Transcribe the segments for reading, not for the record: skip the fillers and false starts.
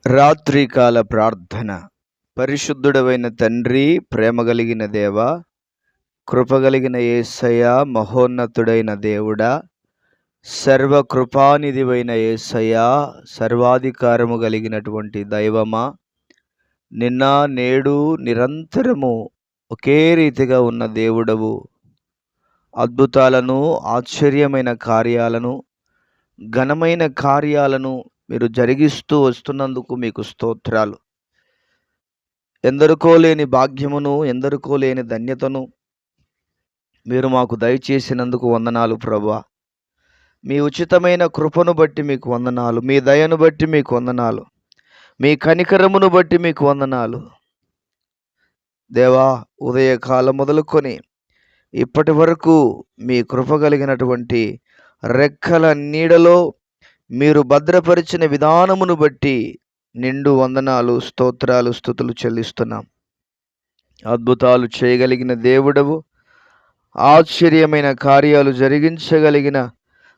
రాత్రికాల ప్రార్థన. పరిశుద్ధుడవైన తండ్రి, ప్రేమ కలిగిన దేవ, కృపగలిగిన యేసయ్య, మహోన్నతుడైన దేవుడా, సర్వకృపానిధివైన యేసయ్య, సర్వాధికారము కలిగినటువంటి దైవమా, నిన్న నేడు నిరంతరము ఒకే రీతిగా ఉన్న దేవుడవు. అద్భుతాలను, ఆశ్చర్యమైన కార్యాలను, ఘనమైన కార్యాలను మీరు జరిగిస్తూ వస్తున్నందుకు మీకు స్తోత్రాలు. ఎందరికో లేని భాగ్యమును, ఎందరికో లేని ధన్యతను మీరు మాకు దయచేసినందుకు వందనాలు ప్రభువా. మీ ఉచితమైన కృపను బట్టి మీకు వందనాలు, మీ దయను బట్టి మీకు వందనాలు, మీ కనికరమును బట్టి మీకు వందనాలు దేవా. ఉదయకాలం మొదలుకొని ఇప్పటి వరకు మీ కృప కలిగినటువంటి రెక్కల నీడలో మీరు భద్రపరిచిన విధానమును బట్టి నిండు వందనాలు, స్తోత్రాలు, స్తుతులు చెల్లిస్తున్నాం. అద్భుతాలు చేయగలిగిన దేవుడవు, ఆశ్చర్యమైన కార్యాలు జరిగించగలిగిన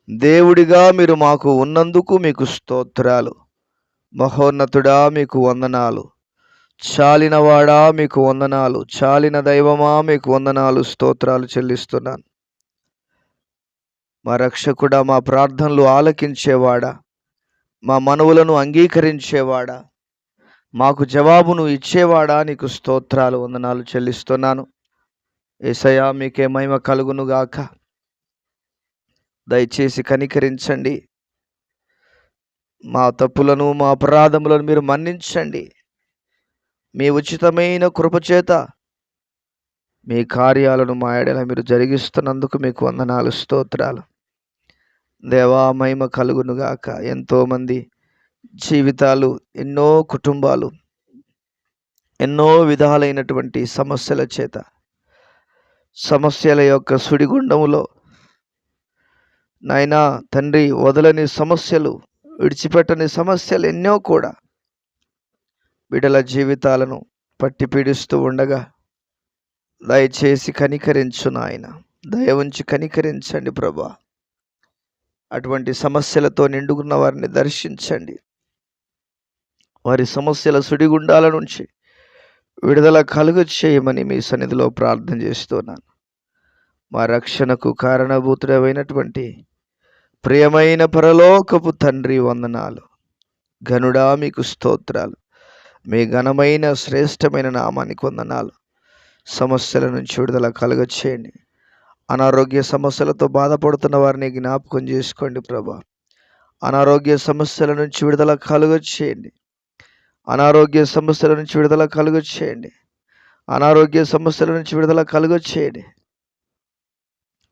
దేవుడిగా మీరు మాకు ఉన్నందుకు మీకు స్తోత్రాలు. మహోన్నతుడా మీకు వందనాలు, చాలినవాడా మీకు వందనాలు, చాలిన దైవమా మీకు వందనాలు, స్తోత్రాలు చెల్లిస్తున్నాను. మా రక్షకుడా, మా ప్రార్థనలు ఆలకించేవాడా, మా మనవులను అంగీకరించేవాడా, మాకు జవాబును ఇచ్చేవాడా, నీకు స్తోత్రాలు, వందనాలు చెల్లిస్తున్నాను. యేసయ్యా, మీకే మహిమ కలుగునుగాక. దయచేసి కనికరించండి, మా తప్పులను, మా అపరాధములను మీరు మన్నించండి. మీ ఉచితమైన కృపచేత మీ కార్యాలను మా ఎడల మీరు జరిగిస్తున్నందుకు మీకు వందనాలు, స్తోత్రాలు. దేవా, మహిమ కలుగునుగాక. ఎంతోమంది జీవితాలు, ఎన్నో కుటుంబాలు ఎన్నో విధాలైనటువంటి సమస్యల చేత, సమస్యల యొక్క సుడిగుండములో నాయనా తండ్రి, వదలని సమస్యలు, విడిచిపెట్టని సమస్యలు ఎన్నో కూడా బిడ్డల జీవితాలను పట్టి పీడిస్తూ ఉండగా దయచేసి కనికరించు నాయన, దయ ఉంచి కనికరించండి ప్రభా. అటువంటి సమస్యలతో నిండుకున్న వారిని దర్శించండి, వారి సమస్యల సుడిగుండాల నుంచి విడుదల కలుగ చేయమని మీ సన్నిధిలో ప్రార్థన చేస్తున్నాను. మా రక్షణకు కారణభూతుడమైనటువంటి ప్రియమైన పరలోకపు తండ్రి, వందనాలు. ఘనుడా మీకు స్తోత్రాలు. మీ ఘనమైన శ్రేష్టమైన నామానికి వందనాలు. సమస్యల నుంచి విడుదల కలుగ చేయండి. అనారోగ్య సమస్యలతో బాధపడుతున్న వారిని జ్ఞాపకం చేసుకోండి ప్రభా. అనారోగ్య సమస్యల నుంచి విడుదల కలుగ చేయండి. అనారోగ్య సమస్యల నుంచి విడుదల కలుగ చేయండి. అనారోగ్య సమస్యల నుంచి విడుదల కలుగ చేయండి.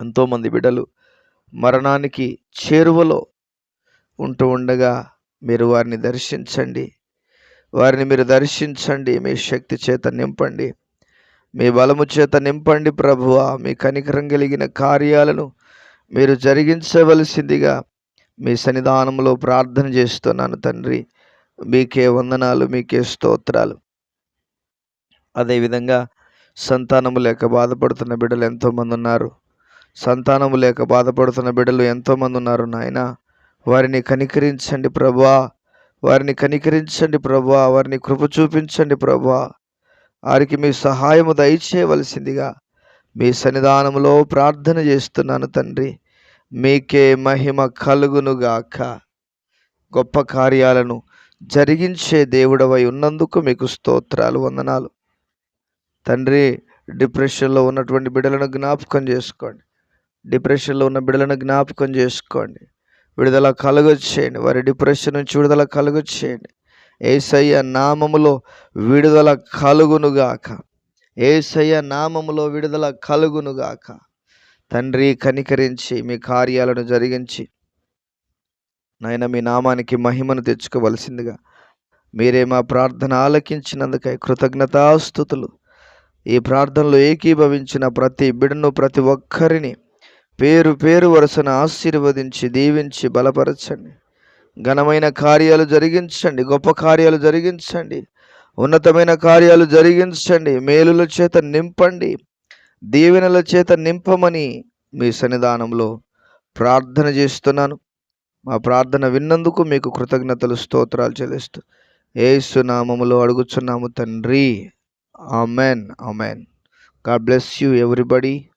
ఎంతోమంది బిడ్డలు మరణానికి చేరువలో ఉంటూ ఉండగా మీరు వారిని దర్శించండి, వారిని మీరు దర్శించండి. మీ శక్తి చేత నింపండి, మీ బలము చేత నింపండి ప్రభువా. మీ కనికరం కలిగిన కార్యాలను మీరు జరిగించవలసిందిగా మీ సన్నిధానంలో ప్రార్థన చేస్తున్నాను తండ్రి. మీకే వందనాలు, మీకే స్తోత్రాలు. అదేవిధంగా సంతానము లేక బాధపడుతున్న బిడ్డలు ఎంతోమంది ఉన్నారు. సంతానము లేక బాధపడుతున్న బిడ్డలు ఎంతోమంది ఉన్నారు నాయన. వారిని కనికరించండి ప్రభువా, వారిని కనికరించండి ప్రభువా, వారిని కృప చూపించండి ప్రభువా. వారికి మీ సహాయము దయచేయవలసిందిగా మీ సన్నిధానంలో ప్రార్థన చేస్తున్నాను తండ్రి. మీకే మహిమ కలుగునుగాక. గొప్ప కార్యాలను జరిగించే దేవుడవై ఉన్నందుకు మీకు స్తోత్రాలు, వందనాలు తండ్రి. డిప్రెషన్లో ఉన్నటువంటి బిడ్డలను జ్ఞాపకం చేసుకోండి. డిప్రెషన్లో ఉన్న బిడ్డలను జ్ఞాపకం చేసుకోండి. విడుదల కలుగొచ్చేయండి, వారి డిప్రెషన్ నుంచి విడుదల కలుగొచ్చేయండి. యేసయ్య నామములో విడుదల కలుగునుగాక. యేసయ్య నామములో విడుదల కలుగునుగాక. తండ్రి, కనికరించి మీ కార్యాలను జరిగించి నాయన మీ నామానికి మహిమను తెచ్చుకోవలసిందిగా మీరే మా ప్రార్థన ఆలకించినందుకై కృతజ్ఞతాస్తుతులు. ఈ ప్రార్థనలో ఏకీభవించిన ప్రతి బిడ్డను, ప్రతి ఒక్కరిని పేరు పేరు వరుసన ఆశీర్వదించి దీవించి బలపరచండి. ఘనమైన కార్యాలు జరిగించండి, గొప్ప కార్యాలు జరిగించండి, ఉన్నతమైన కార్యాలు జరిగించండి. మేలుల చేత నింపండి, దీవెనల చేత నింపమని మీ సన్నిధానంలో ప్రార్థన చేస్తున్నాను. మా ప్రార్థన విన్నందుకు మీకు కృతజ్ఞతలు, స్తోత్రాలు చెల్లిస్తూ యేసు నామములో అడుగుచున్నాము తండ్రి. Amen. Amen. God bless you everybody.